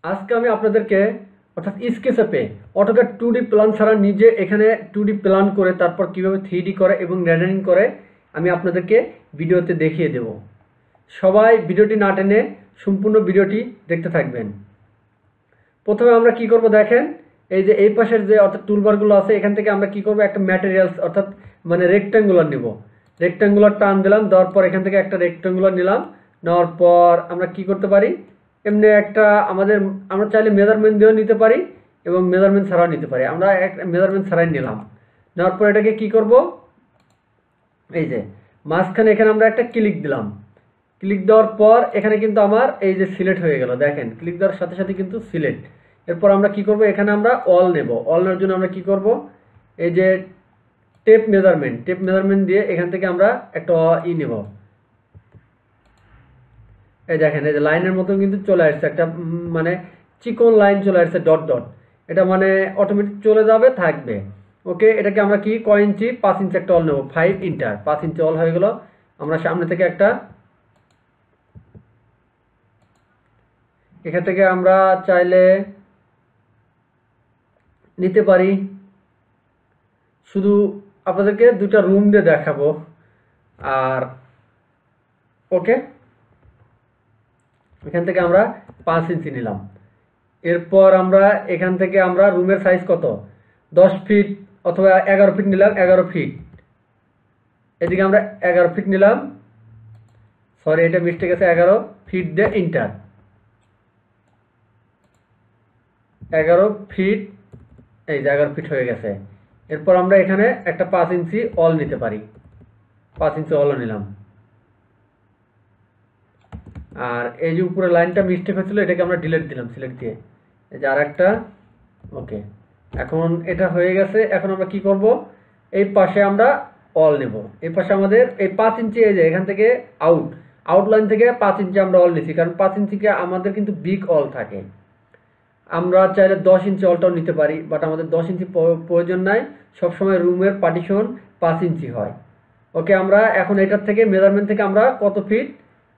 আজকে আমি আপনাদেরকে অর্থাৎ স্কেচঅ্যাপে অটোক্যাড 2D প্ল্যান ছাড়া নিজে এখানে 2D প্ল্যান করে তারপর কিভাবে 3D করে এবং রেন্ডারিং করে আমি আপনাদেরকে ভিডিওতে দেখিয়ে দেব। সবাই ভিডিওটি না টেনে সম্পূর্ণ ভিডিওটি দেখতে থাকবেন। প্রথমে আমরা কি করব দেখেন, এই যে এই পাশের যে অর্থাৎ টুলবারগুলো আছে এখান থেকে আমরা কি করব একটা ম্যাটেরিয়ালস অর্থাৎ মানে রেক্ট্যাঙ্গুলার নিব। রেক্ট্যাঙ্গুলার টান দিলাম, দেওয়ার পর এখান থেকে একটা রেক্ট্যাঙ্গুলার নিলাম। নেওয়ার পর আমরা কি করতে পারি, এমনি একটা আমরা চাইলে মেজারমেন্ট দিয়েও নিতে পারি এবং মেজারমেন্ট ছাড়াও নিতে পারি। আমরা একটা মেজারমেন্ট ছাড়াই নিলাম। নেওয়ার পর এটাকে কি করব, এই যে মাঝখানে এখানে আমরা একটা ক্লিক দিলাম। ক্লিক দেওয়ার পর এখানে কিন্তু আমার এই যে সিলেক্ট হয়ে গেল, দেখেন ক্লিক দেওয়ার সাথে সাথে কিন্তু সিলেক্ট। এরপর আমরা কি করব, এখানে আমরা অল নেব। অল নেওয়ার জন্য আমরা কি করব, এই যে টেপ মেজারমেন্ট দিয়ে এখান থেকে আমরা একটা নেব। এই দেখেন এই যে লাইনের মতন কিন্তু চলে আসছে একটা মানে চিকন লাইন চলে আসছে ডট ডট। এটা মানে অটোমেটিক চলে যাবে থাকবে। ওকে, এটাকে আমরা কি কয় ইঞ্চি, 5 ইঞ্চি একটা অল নেব। 5 ইন্টার, 5 ইঞ্চি অল হয়ে গেল। আমরা সামনে থেকে একটা এখান থেকে আমরা চাইলে নিতে পারি। শুধু আপনাদেরকে দুটা রুম দিয়ে দেখাবো। আর ওকে, এখান থেকে আমরা 5 ইঞ্চি নিলাম। এরপর আমরা এখান থেকে আমরা রুমের সাইজ কত, 10 ফিট অথবা 11 ফিট নিলাম। 11 ফিট, এদিকে আমরা 11 ফিট নিলাম। সরি, এটা মিস্টেক আছে। 11 ফিট দিয়ে ইন্টার, 11 ফিট। এই যে 11 ফিট হয়ে গেছে। এরপর আমরা এখানে একটা 5 ইঞ্চি অল নিতে পারি। 5 ইঞ্চি অলও নিলাম। আর এই যে উপরে লাইনটা মিস্টেক হয়েছিল এটাকে আমরা ডিলিট দিলাম সিলেক্ট দিয়ে। এই যে আর একটা। ওকে, এখন এটা হয়ে গেছে। এখন আমরা কি করব, এই পাশে আমরা অল নেব। এই পাশে আমাদের এই 5 ইঞ্চি, এই যে এখান থেকে আউটলাইন থেকে 5 ইঞ্চি আমরা অল নিছি, কারণ 5 ইঞ্চিকে আমাদের কিন্তু বিগ অল থাকে। আমরা চাইলে 10 ইঞ্চি অলটাও নিতে পারি, বাট আমাদের 10 ইঞ্চি প্রয়োজন নাই। সবসময় রুমের পার্টিশন 5 ইঞ্চি হয়। ওকে, আমরা এখন এটার থেকে মেজারমেন্ট থেকে আমরা কত ফিট,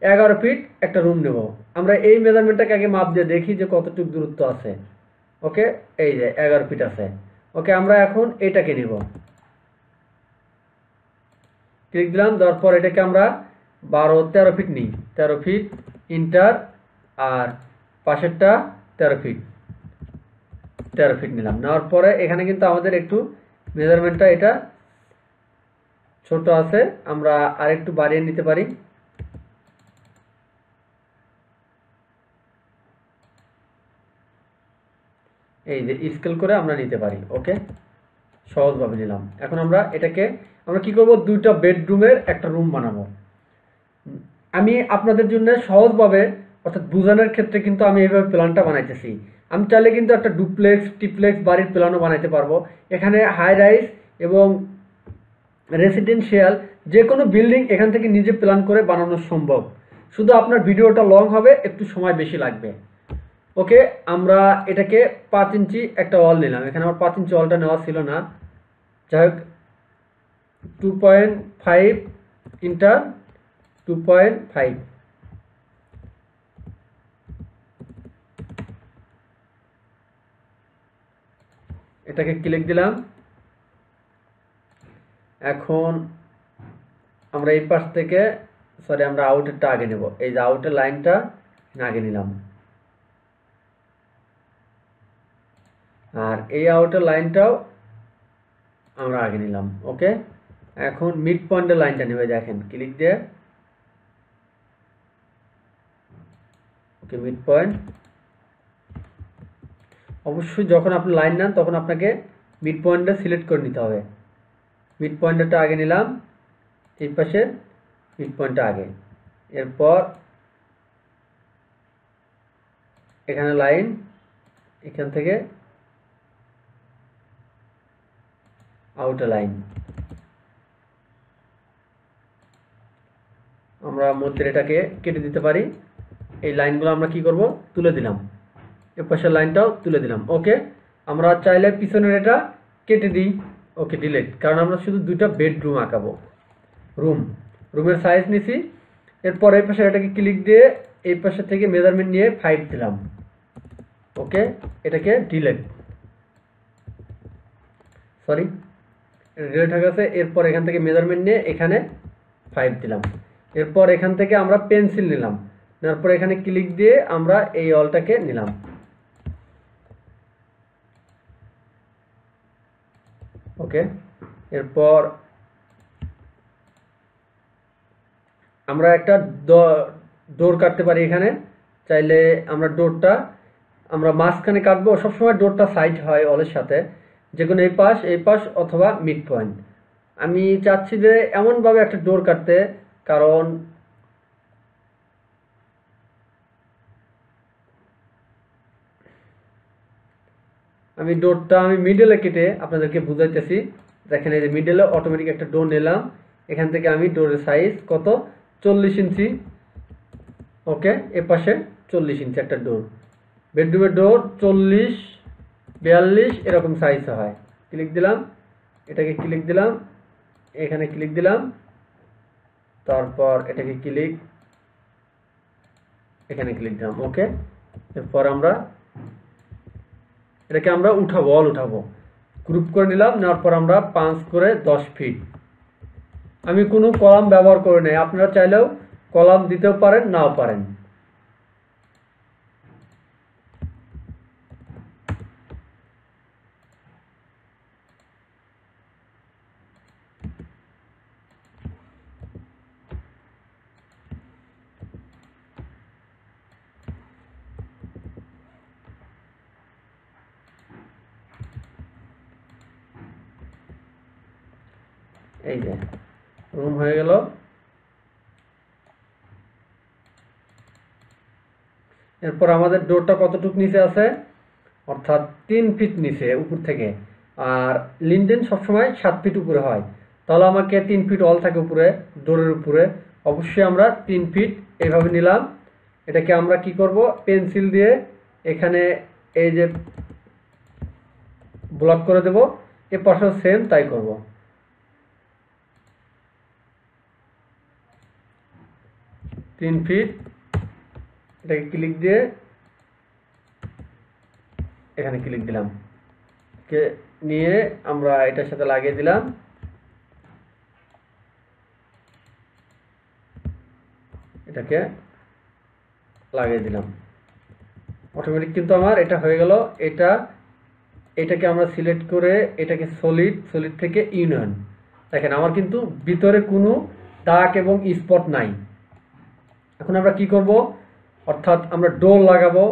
11 ফিট একটা রুম নেব। আমরা এই মেজারমেন্টটাকে আগে মাপ দিয়ে দেখি যে কতটুকু দূরত্ব আছে। ওকে, এই যে 11 ফিট আছে। ওকে, আমরা এখন এটাকে নিব। ক্লিক দিলাম, দেওয়ার পর এটাকে আমরা 13 ফিট নিই। 13 ফিট ইন্টার, আর পাশেরটা 13 ফিট। 13 ফিট নিলাম। নেওয়ার পরে এখানে কিন্তু আমাদের একটু মেজারমেন্টটা এটা ছোট আছে, আমরা আর একটু বাড়িয়ে নিতে পারি। এই যে স্কেল করে আমরা নিতে পারি। ওকে, সহজভাবে নিলাম। এখন আমরা এটাকে আমরা কি করব, দুইটা বেডরুমের একটা রুম বানাবো। আমি আপনাদের জন্য সহজভাবে অর্থাৎ বোঝানোর ক্ষেত্রে কিন্তু আমি এইভাবে প্ল্যানটা বানাইতেছি। আমি চাইলে কিন্তু একটা ডুপ্লেক্স ট্রিপ্লেক্স বাড়ির প্ল্যানও বানাইতে পারবো। এখানে হাই রাইজ এবং রেসিডেন্সিয়াল যে কোনো বিল্ডিং এখান থেকে নিজে প্ল্যান করে বানানো সম্ভব। শুধু আপনার ভিডিওটা লং হবে, একটু সময় বেশি লাগবে। ওকে, আমরা এটাকে 5 ইঞ্চি একটা ওয়াল নিলাম। এখানে আমার 5 ইঞ্চি ওয়ালটা নেওয়া ছিল না। যাই হোক, 2.5 ইন্টার 2.5। এটাকে ক্লিক দিলাম। এখন আমরা এই পাশ থেকে সরি আমরা আউটারটা আগে নেব। এই যে আউটার লাইনটা আগে নিলাম, আর এই আউটার লাইনটাও আমরা আগে নিলাম। ওকে, এখন মিড পয়েন্টের লাইনটা নেবে, দেখেন ক্লিক দিয়ে। ওকে, মিড পয়েন্ট। অবশ্যই যখন আপনি লাইন নেন তখন আপনাকে মিড পয়েন্টটা সিলেক্ট করে নিতে হবে। মিড পয়েন্টটা আগে নিলাম, এই পাশে মিড পয়েন্টটা আগে। এরপর এখানে লাইন, এখান থেকে আউটার লাইন। আমরা মধ্যে এটাকে কেটে দিতে পারি। এই লাইনগুলো আমরা কি করব, তুলে দিলাম। এ পাশের লাইনটাও তুলে দিলাম। ওকে, আমরা চাইলে পিছনের এটা কেটে দিই। ওকে, ডিলিট, কারণ আমরা শুধু দুইটা বেডরুম আঁকাবো। রুমের সাইজ নিছি। এরপর এই পাশে এটাকে ক্লিক দিয়ে এই পাশে থেকে মেজারমেন্ট নিয়ে 5 দিলাম। ওকে, এটাকে ডিলেট, সরি ডিলেট হয়ে গেছে। এরপর এখান থেকে মেজারমেন্ট নিয়ে এখানে 5 দিলাম। এরপর এখান থেকে আমরা পেন্সিল নিলাম, নেওয়ার পর এখানে ক্লিক দিয়ে আমরা এই অলটাকে নিলাম। ওকে, এরপর আমরা একটা ডোর কাটতে পারি। এখানে চাইলে আমরা ডোরটা আমরা মাঝখানে কাটবো, সবসময় ডোরটা সাইড হয় অলের সাথে, যে কোনো এই পাশ অথবা মিড পয়েন্ট। আমি চাচ্ছি যে এমনভাবে একটা ডোর কাটতে, কারণ আমি ডোরটা আমি মিডলে কেটে আপনাদেরকে বুঝাইতেছি। দেখেন এই যে মিডলে অটোমেটিক একটা ডোর নিলাম। এখান থেকে আমি ডোরের সাইজ কত, 40 ইঞ্চি। ওকে, এ পাশে 40 ইঞ্চি একটা ডোর, বেডরুমের ডোর 40, 42 এরকম সাইজ হয়। ক্লিক দিলাম, এটাকে ক্লিক দিলাম, এখানে ক্লিক দিলাম, তারপর এটাকে ক্লিক, এখানে ক্লিক দিলাম। ওকে, এরপর আমরা এটাকে আমরা উঠাবো, অল উঠাবো, গ্রুপ করে নিলাম। নেওয়ার পর আমরা 5 করে 10 ফিট। আমি কোনো কলাম ব্যবহার করি নাই, আপনারা চাইলেও কলাম দিতেও পারেন, নাও পারেন। এই যে রুম হয়ে গেল। এরপর আমাদের ডোরটা কতটুকু নিচে আছে, অর্থাৎ 3 ফিট নিচে উপর থেকে, আর লিন্ডেন সবসময় 7 ফিট উপরে হয়। তাহলে আমাকে 3 ফিট অল থাকে উপরে, ডোরের উপরে। অবশ্যই আমরা 3 ফিট এইভাবে নিলাম। এটাকে আমরা কি করব, পেন্সিল দিয়ে এখানে এই যে ব্লক করে দেব। এ পাশেও সেম তাই করব। তিন ফিট, এটাকে ক্লিক দিয়ে এখানে ক্লিক দিলাম, নিয়ে আমরা এটার সাথে লাগিয়ে দিলাম। এটাকে লাগিয়ে দিলাম, অটোমেটিক কিন্তু আমার এটা হয়ে গেল। এটাকে আমরা সিলেক্ট করে এটাকে সলিড থেকে ইউনিয়ন, দেখেন আমার কিন্তু ভিতরে কোনো দাগ এবং স্পট নাই। এখন আমরা কি করব, অর্থাৎ আমরা ডোর লাগাবো।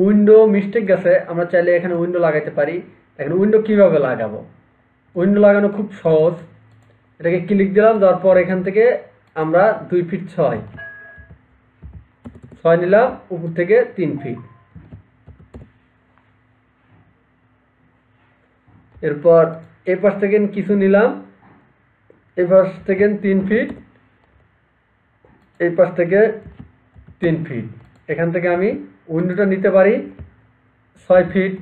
উইন্ডো মিস্টেক গেছে, আমরা চাইলে এখানে উইন্ডো লাগাইতে পারি। দেখেন উইন্ডো কিভাবে লাগাবো, উইন্ডো লাগানো খুব সহজ। এটাকে ক্লিক দিলাম, দেওয়ার পর এখান থেকে আমরা 2 ফিট 6 নিলাম, উপর থেকে 3 ফিট। এরপর এই পাশ থেকে কিছু নিলাম, এই পাশ থেকে 3 ফিট, এই পাশ থেকে 3 ফিট। এখান থেকে আমি উইন্ডোটা নিতে পারি 6 ফিট,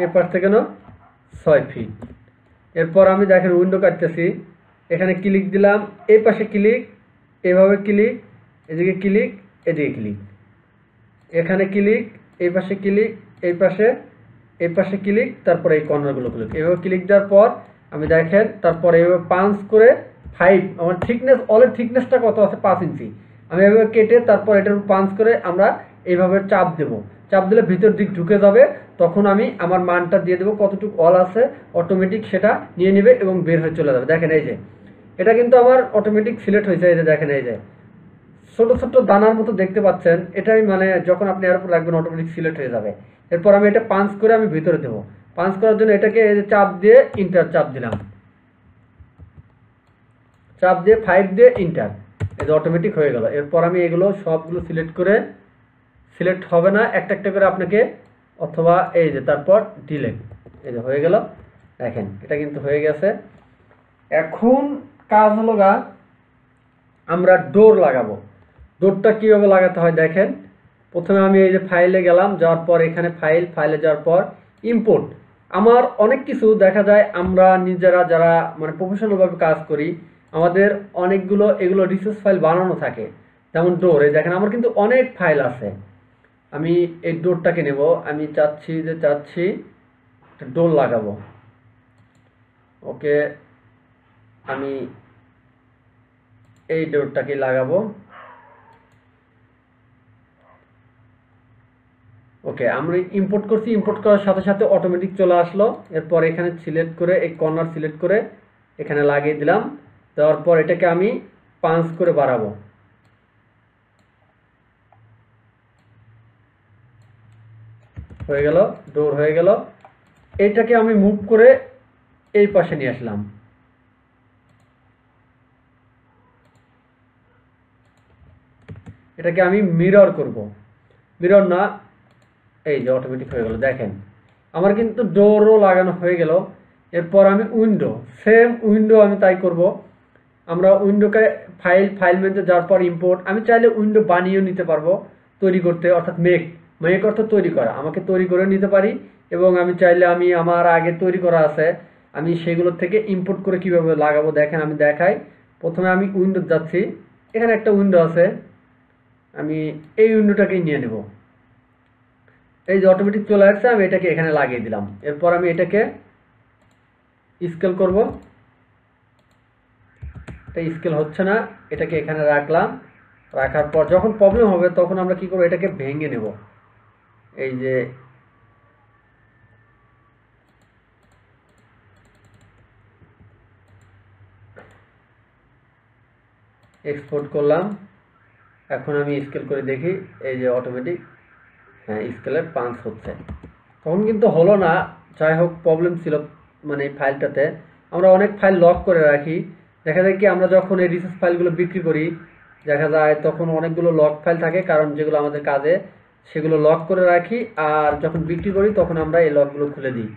এই পাশ থেকে 6 ফিট। এরপর আমি দেখেন উইন্ডো কাটতেছি, এখানে ক্লিক দিলাম, এই পাশে ক্লিক, এইভাবে ক্লিক, এদিকে ক্লিক, এদিকে ক্লিক, এখানে ক্লিক, এই পাশে ক্লিক, এই পাশে ক্লিক, তারপরে এই কর্নারগুলো ক্লিক। এইভাবে ক্লিক দেওয়ার পর আমি দেখেন, তারপরে এইভাবে 5 করে 5, আমার থিকনেস, অলের থিকনেসটা কত আছে 5 ইঞ্চি। আমি এভাবে কেটে তারপর এটার 5 করে আমরা এইভাবে চাপ দেব। চাপ দিলে ভিতর দিক ঢুকে যাবে, তখন আমি আমার মানটা দিয়ে দেবো কতটুকু অল আছে, অটোমেটিক সেটা নিয়ে নেবে এবং বের হয়ে চলে যাবে। দেখেন এই যে এটা কিন্তু আমার অটোমেটিক সিলেক্ট হয়েছে। এই যে দেখেন, এই যে ছোট ছোট দানার মতো দেখতে পাচ্ছেন, এটাই মানে যখন আপনি এর উপর রাখবেন অটোমেটিক সিলেক্ট হয়ে যাবে। এরপর আমি এটা 5 করে আমি ভিতরে দেবো। 5 করার জন্য এটাকে এই যে চাপ দিয়ে ইন্টার চাপ দিলাম, চাপ দিয়ে 5 দিয়ে ইন্টার, এই যে অটোমেটিক হয়ে গেল। এরপর আমি এগুলো সবগুলো সিলেক্ট হবে না, একটা একটা করে আপনাকে, অথবা এই যে তারপর ডিলেট, এই যে হয়ে গেল। দেখেন এটা কিন্তু হয়ে গেছে। এখন কাজ হলো আমরা ডোর লাগাবো। ডোরটা কীভাবে লাগাতে হয় দেখেন। প্রথমে আমি এই যে ফাইলে গেলাম, যাওয়ার পর এখানে ফাইলে যাওয়ার পর ইম্পোর্ট। আমার অনেক কিছু দেখা যায়, আমরা নিজেরা যারা মানে প্রফেশনালভাবে কাজ করি, আমাদের অনেকগুলো এগুলো রিসোর্স ফাইল বানানো থাকে। যেমন ডোর, এই দেখেন আমার কিন্তু অনেক ফাইল আছে। আমি এই ডোরটাকে নেব, আমি চাচ্ছি একটা ডোর লাগাবো। ওকে, আমি এই ডোরটাকে লাগাবো। ওকে, আমরা ইম্পোর্ট করছি, ইম্পোর্ট করার সাথে সাথে অটোমেটিক চলে আসলো। এরপর এখানে সিলেক্ট করে এই কর্নার সিলেক্ট করে এখানে লাগিয়ে দিলাম। দেওয়ার পর এটাকে আমি 5 করে বাড়াবো। হয়ে গেল, ডোর হয়ে গেল। এইটাকে আমি মুভ করে এই পাশে নিয়ে আসলাম। এটাকে আমি মিরর করব, মিরর না, এই যে অটোমেটিক হয়ে গেল। দেখেন আমার কিন্তু ডোরও লাগানো হয়ে গেল। এরপর আমি উইন্ডো, সেম উইন্ডো আমি তাই করব। আমরা উইন্ডোকে ফাইল মেনুতে যাওয়ার পর ইম্পোর্ট, আমি চাইলে উইন্ডো বানিয়েও নিতে পারবো তৈরি করতে, অর্থাৎ মেক অর্থাৎ তৈরি করা, আমাকে তৈরি করে নিতে পারি। এবং আমি চাইলে আমার আগে তৈরি করা আছে, আমি সেগুলোর থেকে ইম্পোর্ট করে কিভাবে লাগাবো দেখেন আমি দেখাই। প্রথমে আমি উইন্ডো যাচ্ছি, এখানে একটা উইন্ডো আছে, আমি এই উইন্ডোটাকেই নিয়ে নেব। এই যে অটোমেটিক চলে আসছে, আমি এটাকে এখানে লাগিয়ে দিলাম। এরপর আমি এটাকে স্কেল করব, এটা স্কেল হচ্ছে না, এটাকে এখানে রাখলাম। রাখার পর যখন প্রবলেম হবে তখন আমরা কি করব, এটাকে ভেঙে নেব। এই যে এক্সপোর্ট করলাম, এখন আমি স্কেল করে দেখি, এই যে অটোমেটিক, হ্যাঁ স্কেলের 5 হচ্ছে। তখন কিন্তু হলো না, যাই হোক প্রবলেম ছিল এই ফাইলটাতে। আমরা অনেক ফাইল লক করে রাখি, দেখা যায় কি আমরা যখন এই রিসোর্স ফাইলগুলো বিক্রি করি দেখা যায় তখন অনেকগুলো লক ফাইল থাকে, কারণ যেগুলো আমাদের কাজে সেগুলো লক করে রাখি, আর যখন বিক্রি করি তখন আমরা এই লকগুলো খুলে দিই।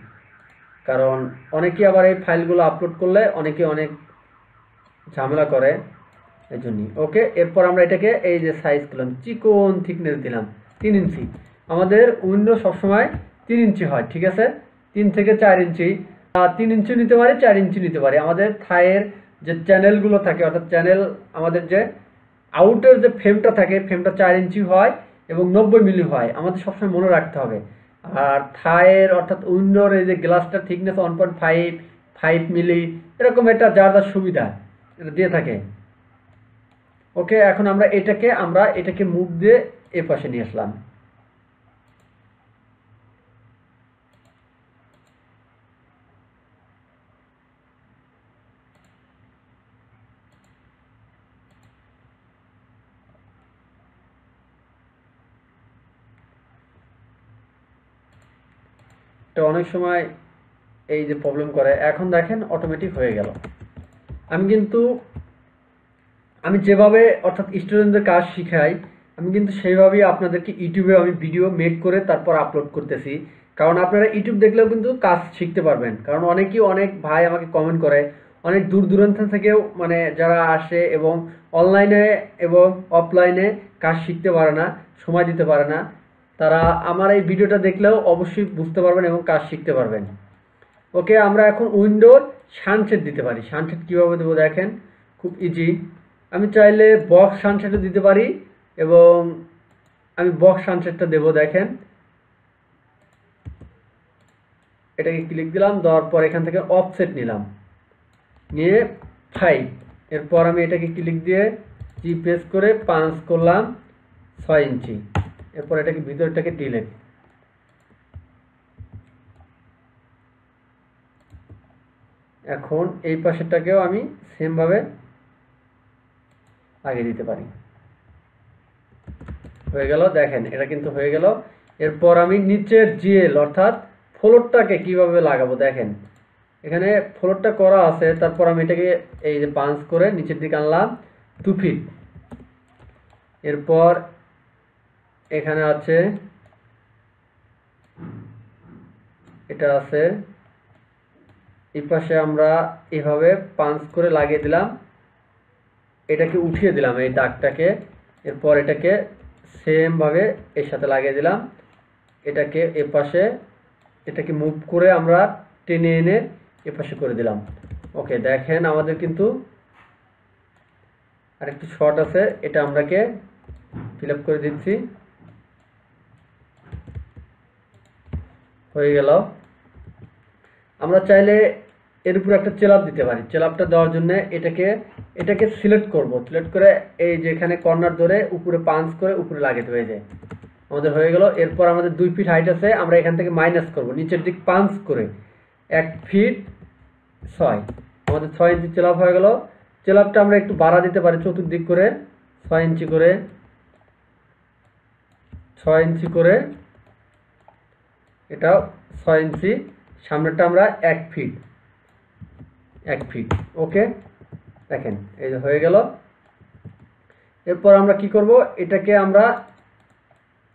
কারণ অনেকেই আবার এই ফাইলগুলো আপলোড করলে অনেকে অনেক ঝামেলা করে, এই জন্যই। ওকে, এরপর আমরা এটাকে এই যে সাইজ করলাম, চিকন থিকনেস দিলাম 3 ইঞ্চি। আমাদের উইন্ডো সবসময় 3 ইঞ্চি হয়, ঠিক আছে, 3 থেকে 4 ইঞ্চি, 3 ইঞ্চি নিতে পারি, 4 ইঞ্চি নিতে পারি। আমাদের থায়ের যে চ্যানেলগুলো থাকে, অর্থাৎ চ্যানেল আমাদের যে আউটের যে ফ্রেমটা থাকে, ফ্রেমটা 4 ইঞ্চি হয় এবং 90 মিলি হয়, আমাদের সবসময় মনে রাখতে হবে। আর থায়ের অর্থাৎ উইন্ডোর এই যে গ্লাসটার থিকনেস 1.5 মিলি, এরকম এটা যার যার সুবিধা এটা দিয়ে থাকে। ওকে, এখন আমরা এটাকে মুভ দিয়ে এ পাশে নিয়ে আসলাম। এটা অনেক সময় এই যে প্রবলেম করে। এখন দেখেন অটোমেটিক হয়ে গেল। আমি যেভাবে অর্থাৎ স্টুডেন্টদের কাজ শিখাই, আমি কিন্তু সেইভাবেই আপনাদেরকে ইউটিউবে আমি ভিডিও মেক করে তারপর আপলোড করতেছি। কারণ আপনারা ইউটিউব দেখলেও কিন্তু কাজ শিখতে পারবেন। কারণ অনেক ভাই আমাকে কমেন্ট করে, অনেক দূর দূরান্ত থেকেও যারা আসে এবং অনলাইনে এবং অফলাইনে কাজ শিখতে পারে না, সময় দিতে পারে না, তারা আমার এই ভিডিওটা দেখলেও অবশ্যই বুঝতে পারবেন এবং কাজ শিখতে পারবেন। ওকে, আমরা এখন উইন্ডোর সানসেট দিতে পারি। সানসেট কীভাবে দেবো দেখেন, খুব ইজি। আমি চাইলে বক্স সানসেটও দিতে পারি, এবং আমি বক্স সানসেটটা দেবো। দেখেন এটাকে ক্লিক দিলাম, দেওয়ার পর এখান থেকে অফসেট নিলাম, নিয়ে 5। এরপর আমি এটাকে ক্লিক দিয়ে জি প্রেস করে 5 করলাম 6 ইঞ্চি। এরপর এটাকে ভিতরটাকে ডিলেট। এখন এই পাশেরটাকেও আমি সেমভাবে লাগিয়ে দিতে পারি। হয়ে গেল, দেখেন এটা কিন্তু হয়ে গেল। এরপর আমি নিচের জিএল অর্থাৎ ফ্লোরটাকে কিভাবে লাগাবো দেখেন, এখানে ফ্লোরটা করা আছে। তারপর আমি এটাকে এই যে 5 করে নিচের দিকে আনলাম 2 ফিট। এরপর এখানে আছে, এটা আছে, এই পাশে আমরা এভাবে 5 করে লাগিয়ে দিলাম, এটাকে উঠিয়ে দিলাম এই দাগটাকে। এরপর এটাকে সেম ভাবে এর সাথে লাগিয়ে দিলাম, এটাকে এপাশে, এটাকে মুভ করে আমরা টেনে এনে এপাশে করে দিলাম। ওকে, দেখেন আমাদের কিন্তু আরেকটু শর্ট আছে, এটা আমরাকে ফিল আপ করে দিচ্ছি। হয়ে গেল। আমরা চাইলে এর উপর একটা চেলাপ দিতে পারি। চেলাপটা দেওয়ার জন্য এটাকে সিলেক্ট করব, সিলেক্ট করে এই যে এখানে কর্নার ধরে উপরে পাঞ্চ করে উপরে লাগাতে হয়ে যায়, আমাদের হয়ে গেল। এরপর আমাদের 2 ফিট হাইট আছে, আমরা এখান থেকে মাইনাস করব, নিচের দিক পাঞ্চ করে 1 ফিট 6, আমাদের 6 ইঞ্চি চেলাপ হয়ে গেল। চেলাপটা আমরা একটু বাড়া দিতে পারি চতুর্দিক করে 6 ইঞ্চি করে, 6 ইঞ্চি করে, এটাও 6 ইঞ্চি। সামনেটা আমরা 1 ফিট, 1 ফিট। ওকে, দেখেন এই যে হয়ে গেল। এরপর আমরা কি করব, এটাকে আমরা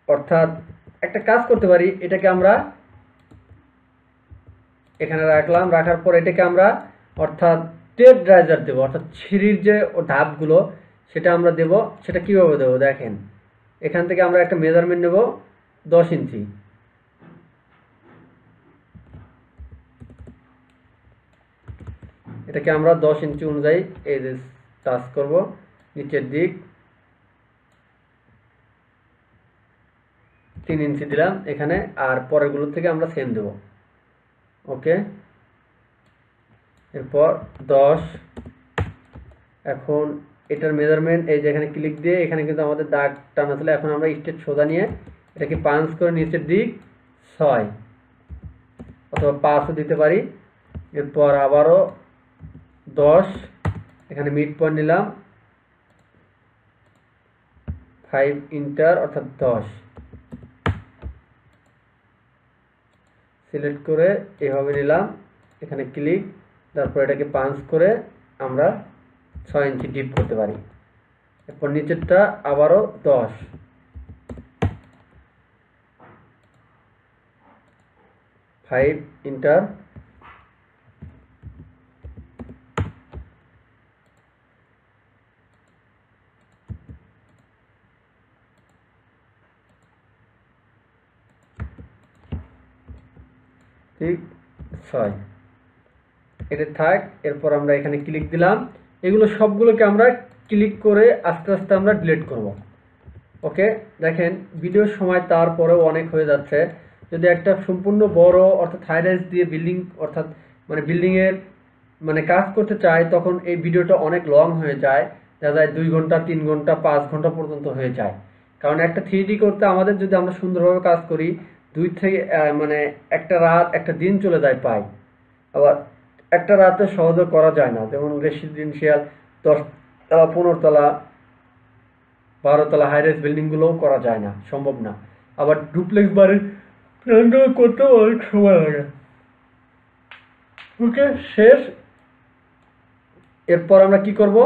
অর্থাৎ একটা কাজ করতে পারি, এটাকে আমরা এখানে রাখলাম, রাখার পর এটাকে আমরা অর্থাৎ টেপ ড্রাইজার দেবো, অর্থাৎ ছিঁড়ির যে ধাপগুলো সেটা আমরা দেব। সেটা কিভাবে দেবো দেখেন, এখান থেকে আমরা একটা মেজারমেন্ট নেব 10 ইঞ্চি, এটাকে আমরা 10 ইঞ্চি অনুযায়ী এই যে টাচ করব, নিচের দিক 3 ইঞ্চি দিলাম এখানে, আর পরেরগুলো থেকে আমরা সেম দেব। ওকে, এরপর 10। এখন এটার মেজারমেন্ট এই যে এখানে ক্লিক দিয়ে এখানে কিন্তু আমাদের দাগ টানা ছিল, এখন আমরা স্ট্রেট সোজা নিয়ে এটাকে পাঞ্চ করে নিচের দিক 6 অথবা 5ও দিতে পারি। এরপর আবারও 10, এখানে মিড পয়েন্ট নিলাম 5 ইন্টার অর্থাৎ 10, সিলেক্ট করে এভাবে নিলাম, এখানে ক্লিক, তারপর এটাকে পাঞ্চ করে আমরা 6 ইঞ্চি ডিপ করতে পারি। এরপর নিচেরটা আবারও 10, 5 ইন্টার, ঠিক 6, এটা থাক। এরপর আমরা এখানে ক্লিক দিলাম, এগুলো সবগুলোকে আমরা ক্লিক করে আস্তে আস্তে আমরা ডিলিট করব। ওকে, দেখেন ভিডিওর সময় তারপরেও অনেক হয়ে যাচ্ছে। যদি একটা সম্পূর্ণ বড় অর্থাৎ হাই রাইজ দিয়ে বিল্ডিং অর্থাৎ মানে বিল্ডিংয়ের মানে কাজ করতে চাই, তখন এই ভিডিওটা অনেক লং হয়ে যায়, দেখা যায় 2 ঘন্টা 3 ঘন্টা 5 ঘন্টা পর্যন্ত হয়ে যায়। কারণ একটা 3D করতে আমাদের যদি আমরা সুন্দরভাবে কাজ করি 2 থেকে মানে একটা রাত একটা দিন চলে যায় পাই। আবার একটা রাতে সহজে করা যায় না, যেমন রেসিডেন্সিয়াল 10 তলা 15 তলা 12 তলা হাই রাইজ বিল্ডিংগুলোও করা যায় না, সম্ভব না। আবার ডুপ্লেক্স বাড়ির প্ল্যানগুলো করতেও অনেক সময় লাগে। ওকে, শেষ। এরপর আমরা কি করব,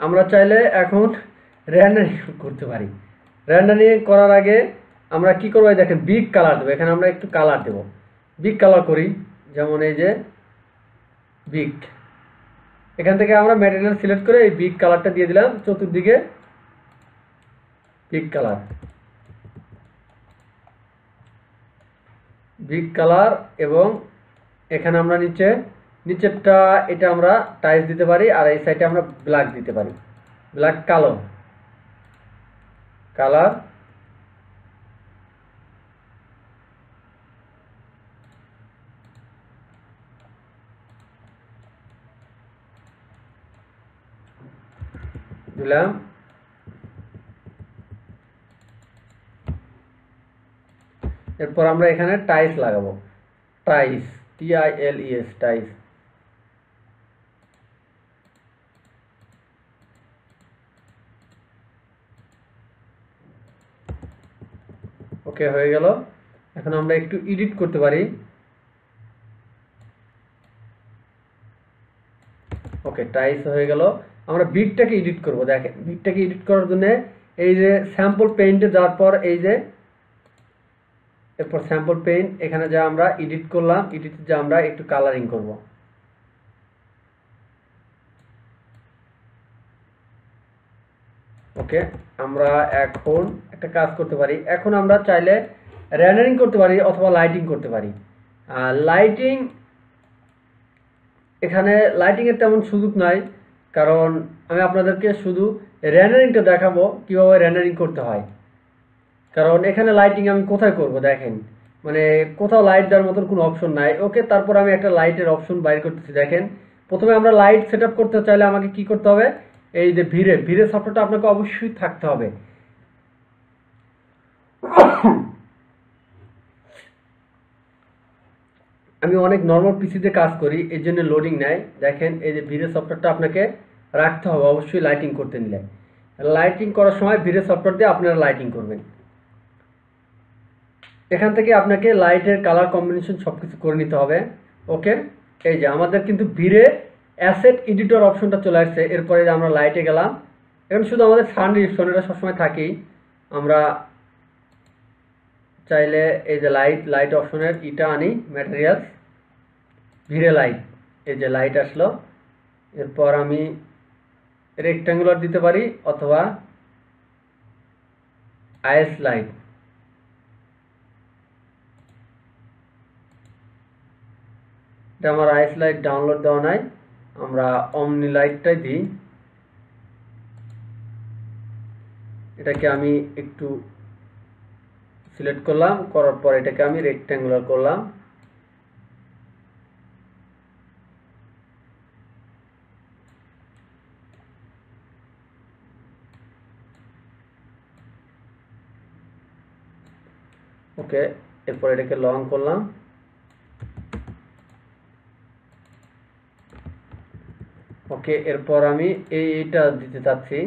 আমরা চাইলে এখন রেন্ডারিং করতে পারি। রেন্ডারিং করার আগে আমরা কি করব, দেখেন বিগ কালার দেবো, এখানে আমরা একটু কালার দেব, বিগ কালার করি, যেমন এই যে বিগ, এখান থেকে আমরা ম্যাটেরিয়াল সিলেক্ট করে এই বিগ কালারটা দিয়ে দিলাম চতুর্দিকে, বিগ কালার, বিগ কালার। এবং এখানে আমরা নিচেরটা এটা আমরা টাইলস দিতে পারি, আর এই সাইডে আমরা ব্ল্যাক দিতে পারি, ব্ল্যাক কালো কালার। দিলাম, এরপর আমরা এখানে টাইলস লাগাবো, টাইলস TILES টাইলস। ওকে, হয়ে গেল। এখন আমরা একটু এডিট করতে পারি। ওকে, টাইলস হয়ে গেল। আমরা বিটটাকে এডিট করব, দেখেন বিটটাকে এডিট করার জন্য এই যে স্যাম্পল পেইন্টে যাওয়ার পর এই যে এরপর স্যাম্পল পেইন্ট, এখানে যা আমরা এডিট করলাম, এডিটে যা আমরা একটু কালারিং করব। ওকে, আমরা এখন একটা কাজ করতে পারি, এখন আমরা চাইলে রেন্ডারিং করতে পারি অথবা লাইটিং করতে পারি। লাইটিং, এখানে লাইটিংয়ের তেমন সুযোগ নাই, কারণ আমি আপনাদেরকে শুধু রেন্ডারিংটা দেখাবো কিভাবে রেন্ডারিং করতে হয়। কারণ এখানে লাইটিং আমি কোথায় করব দেখেন, মানে কোথাও লাইট দেওয়ার মতন কোনো অপশন নাই। ওকে, তারপর আমি একটা লাইটের অপশন বাইর করতেছি। দেখেন, প্রথমে আমরা লাইট সেট আপ করতে চাইলে আমাকে কি করতে হবে, এই যে ভিরে ভিরে সফটওয়্যারটা আপনাকে অবশ্যই থাকতে হবে। আমি অনেক নর্মাল পিসিতে কাজ করি, এর জন্য লোডিং নেয়। দেখেন, এই যে ভিরে সফটওয়্যারটা আপনাকে রাখতে হবে অবশ্যই লাইটিং করতে নিলে। লাইটিং করার সময় ভিরে সফটওয়্যার দিয়ে আপনারা লাইটিং করবেন। এখান থেকে আপনাকে লাইটের কালার কম্বিনেশন সব কিছু করে নিতে হবে। ওকে, এই যে আমাদের কিন্তু ভিরে অ্যাসেট এডিটর অপশনটা চলে আসছে। এরপরে আমরা লাইটে গেলাম, এখন শুধু আমাদের সান রিডকশন এটা সবসময় থাকেই। আমরা চাইলে এই যে লাইট অপশনের ইটা আনি, ম্যাটেরিয়ালস, ভিরে লাইট, এই যে লাইট আসলো। এরপর আমি রেক্ট্যাঙ্গুলার দিতে পারি অথবা আইএস লাইট। এটা আমার আইএস লাইট ডাউনলোড দেওয়া নাই, আমরা অমনি লাইটটাই দিই। এটাকে আমি একটু সিলেক্ট করলাম, করার পর এটাকে আমি রেক্ট্যাঙ্গুলার করলাম। ওকে, এরপর এটাকে লং করলাম। ওকে, এরপর আমি এইটা দিতে চাচ্ছি,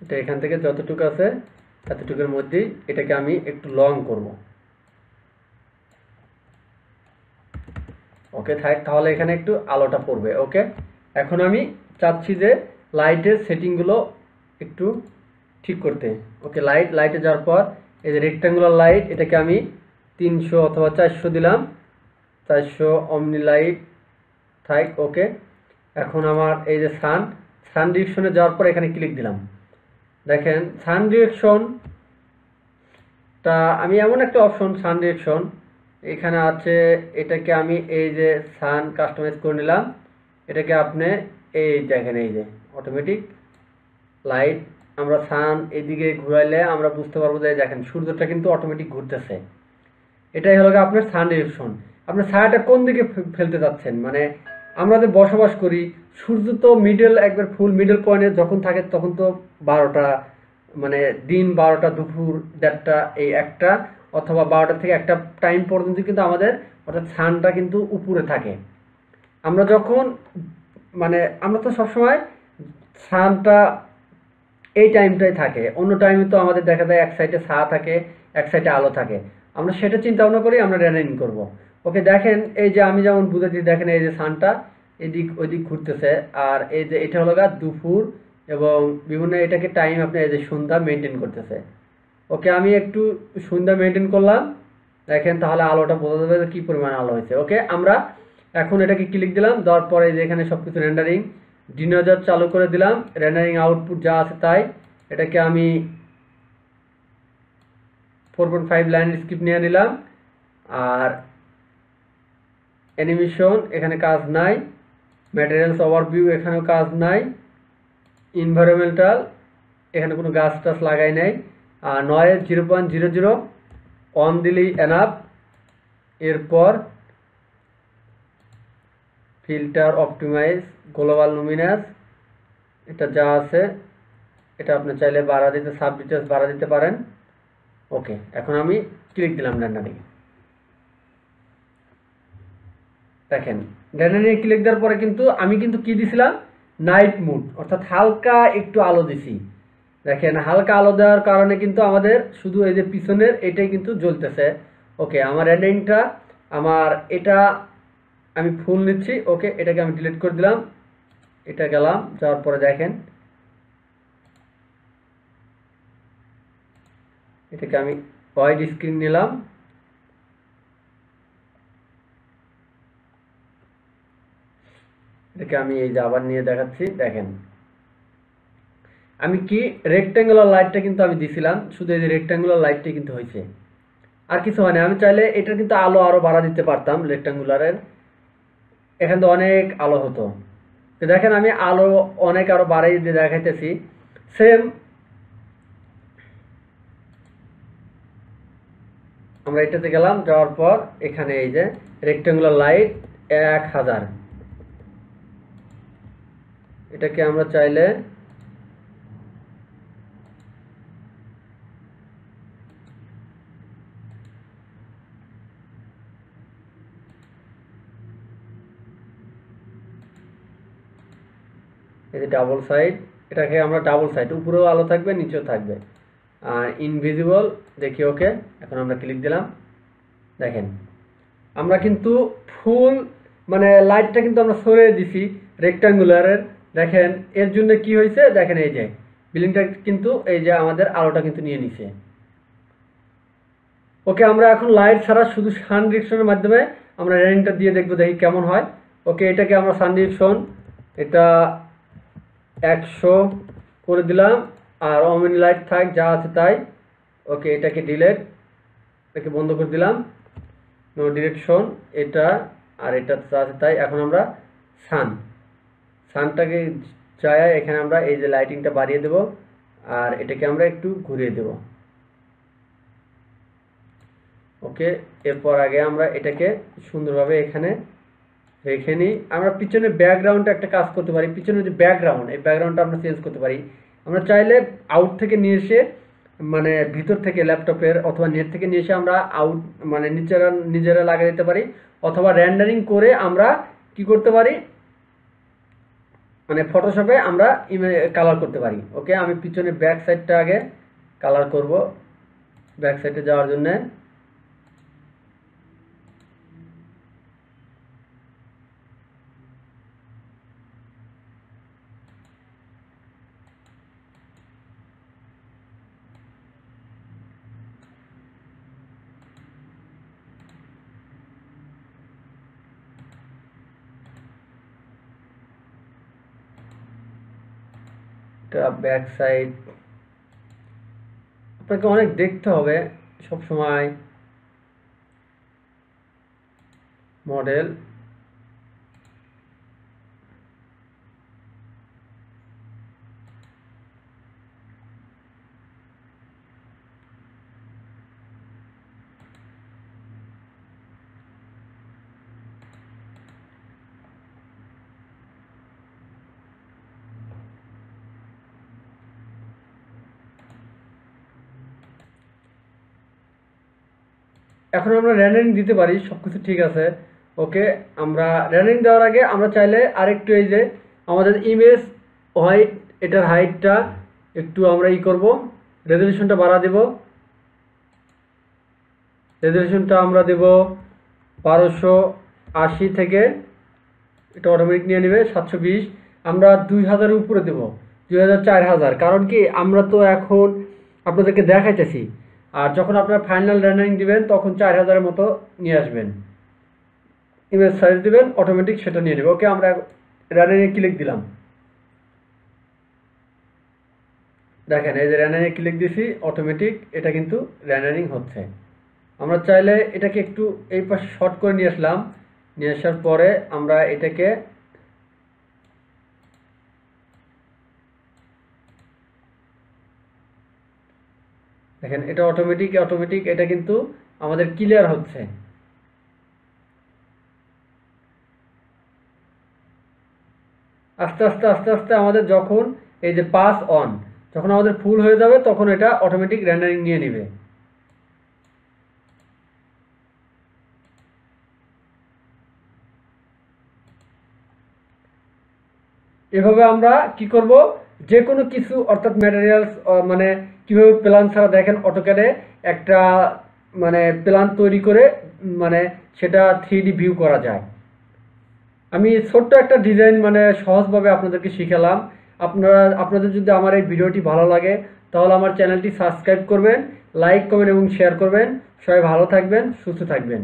এটা এখান থেকে যতটুকু আছে এতটুকুর মধ্যেই এটাকে আমি একটু লং করব। ওকে, তাহলে এখানে একটু আলোটা পড়বে। ওকে, এখন আমি চাচ্ছি যে লাইটের সেটিংগুলো একটু ঠিক করতে। ওকে, লাইটে যাওয়ার পর এই যে রেক্ট্যাঙ্গুলার লাইট, এটাকে আমি 300 অথবা 400 দিলাম, 400 অমনি লাইট থাক। ওকে, এখন আমার এই যে সান ডিরেকশনে যাওয়ার পর এখানে ক্লিক দিলাম। দেখেন, সান ডিরেকশনটা আমি এমন একটা অপশন, সান ডিরেকশন এখানে আছে, এটাকে আমি এই যে সান কাস্টমাইজ করে নিলাম। এটাকে আপনি এই দেখেন, এই যে অটোমেটিক লাইট, আমরা সান এদিকে ঘুরাইলে আমরা বুঝতে পারবো যে দেখেন সূর্যটা কিন্তু অটোমেটিক ঘুরতেছে। এটাই হলো আপনার সান ডিরেকশন। আপনার ছায়াটা কোন দিকে ফেলতে চাচ্ছেন, মানে আমরা যে বসবাস করি, সূর্য তো মিডল, একবার ফুল মিডল পয়েন্টে যখন থাকে তখন তো 12টা, মানে দিন 12টা, দুপুর 1:30, এই 1টা অথবা 12টা থেকে 1টা টাইম পর্যন্ত কিন্তু আমাদের অর্থাৎ সানটা কিন্তু উপরে থাকে। আমরা যখন মানে আমরা তো সবসময় সানটা এই টাইমটাই থাকে, অন্য টাইমে তো আমাদের দেখা যায় এক সাইডে ছায়া থাকে, এক সাইডে আলো থাকে। আমরা সেটা চিন্তা ভাবনা করি আমরা রেনারিং করব। ওকে, দেখেন এই যে আমি যেমন বুঝাচ্ছি, দেখেন এই যে সানটা এদিক ওইদিক ঘুরতেছে, আর এই যে এটা হলো দুপুর এবং বিভিন্ন এটাকে টাইম আপনি এই যে সন্ধ্যা মেনটেন করতেছে। ওকে, আমি একটু সন্ধ্যা মেনটেন করলাম, দেখেন তাহলে আলোটা বোঝা যাবে যে কী পরিমাণ আলো হয়েছে। ওকে, আমরা এখন এটাকে ক্লিক দিলাম, দেওয়ার পরে যে এখানে সব কিছু রেন্ডারিং ডিনোজার চালু করে দিলাম, রেন্ডারিং আউটপুট যা আছে তাই। এটাকে আমি 4.5 লাইন স্ক্রিপ্ট নিয়ে নিলাম। আর অ্যানিমেশন এখানে কাজ নাই, ম্যাটেরিয়ালস ওভারভিউ এখানেও কাজ নাই, এনভায়রনমেন্টাল এখানে কোনো গাছ টাছ লাগাই নাই, আর নয়েজ 0.00 অন দিলেই এনাফ। এরপর ফিল্টার অপটিমাইজ গ্লোবাল লুমিনাস, এটা যা আছে এটা আপনি চাইলে বাড়া দিতে, সাব ডিটেলস বাড়া দিতে পারেন। ওকে, এখন আমি ক্লিক দিলাম রেন্ডারিং। দেখেন রেন্ডারিং ক্লিক দেওয়ার পরে কিন্তু আমি কিন্তু কি দিছিলাম, নাইট মুড, অর্থাৎ হালকা একটু আলো দিছি। দেখেন হালকা আলো দেওয়ার কারণে কিন্তু আমাদের শুধু এই যে পিছনের এটাই কিন্তু জ্বলতেছে। ওকে, আমার রেন্ডারিংটা আমার এটা আমি ফুল নিচ্ছি। ওকে, এটাকে আমি ডিলিট করে দিলাম, এটা গেলাম, যাওয়ার পরে দেখেন এটাকে আমি হোয়াইট স্ক্রিন নিলাম। এটাকে আমি এই যে আবার নিয়ে দেখাচ্ছি। দেখেন আমি কি রেক্ট্যাঙ্গুলার লাইটটা কিন্তু আমি দিছিলাম, শুধু এই যে রেক্ট্যাঙ্গুলার লাইটটাই কিন্তু হয়েছে, আর কিছু হয় না। আমি চাইলে এটা কিন্তু আলো আরো বাড়া দিতে পারতাম রেক্ট্যাঙ্গুলারের, এখান তো অনেক আলো হতো। তো দেখেন আমি আলো অনেক আরো বাড়াই দিয়ে দেখাইতেছি। সেম আমরা এটাতে গেলাম, যাওয়ার পর এখানে এই যে রেক্টেঙ্গুলার লাইট 1000, এটাকে আমরা চাইলে এই যে ডাবল সাইড, এটাকে আমরা ডাবল সাইড, উপরেও আলো থাকবে নিচেও থাকবে। আর ইনভিজিবল দেখি, ওকে। এখন আমরা ক্লিক দিলাম, দেখেন আমরা কিন্তু ফুল মানে লাইটটা কিন্তু আমরা সরিয়ে দিছি রেক্টাঙ্গুলারের। দেখেন এর জন্য কি হয়েছে, দেখেন এই যে বিল্ডিংটা কিন্তু এই যে আমাদের আলোটা কিন্তু নিয়ে নিছে। ওকে, আমরা এখন লাইট ছাড়া শুধু সান ডিরেকশনের মাধ্যমে আমরা রেনিংটা দিয়ে দেখবো, দেখি কেমন হয়। ওকে, এটাকে আমরা সান ডিরেকশন এটা 100 করে দিলাম, আর ওমেনি লাইট থাক যা আছে তাই। ওকে, এটাকে ডিলেট, এটাকে বন্ধ করে দিলাম, নো ডিরেকশন এটা, আর এটা যা আছে তাই। এখন আমরা সানটাকে চাই, এখানে আমরা এই যে লাইটিংটা বাড়িয়ে দেব, আর এটাকে আমরা একটু ঘুরিয়ে দেব। ওকে, এরপর আগে আমরা এটাকে সুন্দরভাবে এখানে রেখে নিই। আমরা পিছনে ব্যাকগ্রাউন্ডটা একটা কাজ করতে পারি, পিছনে যে ব্যাকগ্রাউন্ড, এই ব্যাকগ্রাউন্ডটা আমরা চেঞ্জ করতে পারি। আমরা চাইলে আউট থেকে নিয়ে এসে মানে ভিতর থেকে ল্যাপটপের অথবা নেট থেকে নিয়ে এসে আমরা আউট মানে নিজেরা লাগিয়ে দিতে পারি, অথবা রেন্ডারিং করে আমরা কি করতে পারি, মানে ফটোশপে আমরা কালার করতে পারি। ওকে, আমি পিছনে ব্যাক সাইডটা আগে কালার করব। ব্যাক সাইডে যাওয়ার জন্য ব্যাক সাইড আপনাকে অনেক দেখতে হবে সব সময়। মডেল এখন আমরা রেন্ডারিং দিতে পারি, সবকিছু ঠিক আছে। ওকে, আমরা রেন্ডারিং দেওয়ার আগে আমরা চাইলে আরেকটু এই যে আমাদের ইমেজ হোয়াইট, এটার হাইটটা একটু আমরা করব, রেজলিউশনটা বাড়া দেব। রেজলিউশনটা আমরা দেব 1280 থেকে, এটা অটোমেটিক নিয়ে নেবে 720। আমরা 2000 উপরে দেব, 2000 4000, কারণ কি আমরা তো এখন আপনাদেরকে দেখাইতেছি, আর যখন আপনারা ফাইনাল রেন্ডারিং দিবেন তখন 4000-এর মতো নিয়ে আসবেন। ইমেজ সাইজ দিবেন, অটোমেটিক সেটা নিয়ে নেবে। ওকে, আমরা রেন্ডারিংয়ে ক্লিক দিলাম, দেখেন এই যে রেন্ডারিংয়ে ক্লিক দিছি, অটোমেটিক এটা কিন্তু রেন্ডারিং হচ্ছে। আমরা চাইলে এটাকে একটু এই পাশে শর্ট করে নিয়ে আসলাম, নিয়ে আসার পরে আমরা এটাকে দেখেন এটা অটোমেটিক এটা কিন্তু আমাদের ক্লিয়ার হচ্ছে। আস্তে আস্তে আস্তে আস্তে আমাদের যখন এই যে পাস অন, যখন আমাদের ফুল হয়ে যাবে তখন এটা অটোমেটিক রেন্ডারিং নিয়ে নেবে। এভাবে আমরা কি করব, যে কোনো কিছু অর্থাৎ ম্যাটেরিয়ালস মানে কিভাবে প্ল্যান ছাড়া দেখেন অটোক্যাডে একটা মানে প্ল্যান তৈরি করে মানে সেটা 3D ভিউ করা যায়। আমি ছোট্ট একটা ডিজাইন মানে সহজভাবে আপনাদেরকে শিখালাম। আপনাদের যদি আমার এই ভিডিওটি ভালো লাগে তাহলে আমার চ্যানেলটি সাবস্ক্রাইব করবেন, লাইক কমেন্ট এবং শেয়ার করবেন। সবাই ভালো থাকবেন, সুস্থ থাকবেন।